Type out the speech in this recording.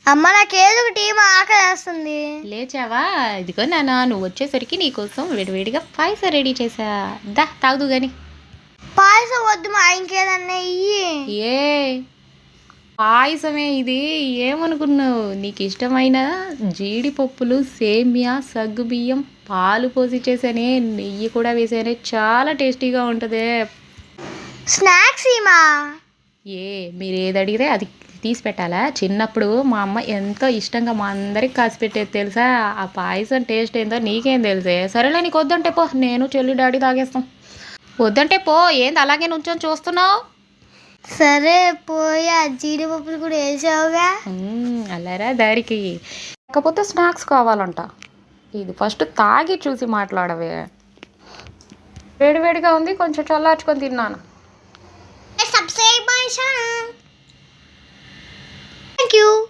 అమ్మ నాకేదో ఒక టీం ఆకలేస్తుంది. లేచావా? ఇదిగో నాన్న, నువ్వు వచ్చేసరికి నీకోసం వేడివేడిగా పాయసం రెడీ చేసా. దా తాగుదు గాని. పాయసం వద్దు మా, ఇంకేదన్నా ఇయ్యి. ఏ పాయసమే ఇది, ఏమనుకున్నావు? నీకు ఇష్టమైన జీడిపప్పులు, సేమియా, సగ్గుబియ్యం, పాలు పోసి చేసానే, నెయ్యి కూడా వేసానే, చాలా టేస్టీగా ఉంటుంది. స్నాక్స్ ఇమా. మీరు ఏది అడిగితే అది తీసి పెట్టాలా? చిన్నప్పుడు మా అమ్మ ఎంతో ఇష్టంగా మా అందరికి కాసి పెట్టేది తెలుసా? ఆ పాయసం టేస్ట్ ఏందో నీకేం తెలుసే? సరేలే, నీకు వద్దంటే పో, నేను చెల్లి డాడీ తాగేస్తాం. వద్దంటే పో, ఏంది అలాగే నుంచొని చూస్తున్నావు? సరే పోయి ఆ జీడిపప్పులు కూడా వేసావుగా. అలారా దారికి. కాకపోతే స్నాక్స్ కావాలంట. ఇది ఫస్ట్ తాగి చూసి మాట్లాడవే. వేడివేడిగా ఉంది, కొంచెం చల్లార్చుకొని తిన్నాను. Subscribe my channel. Thank you.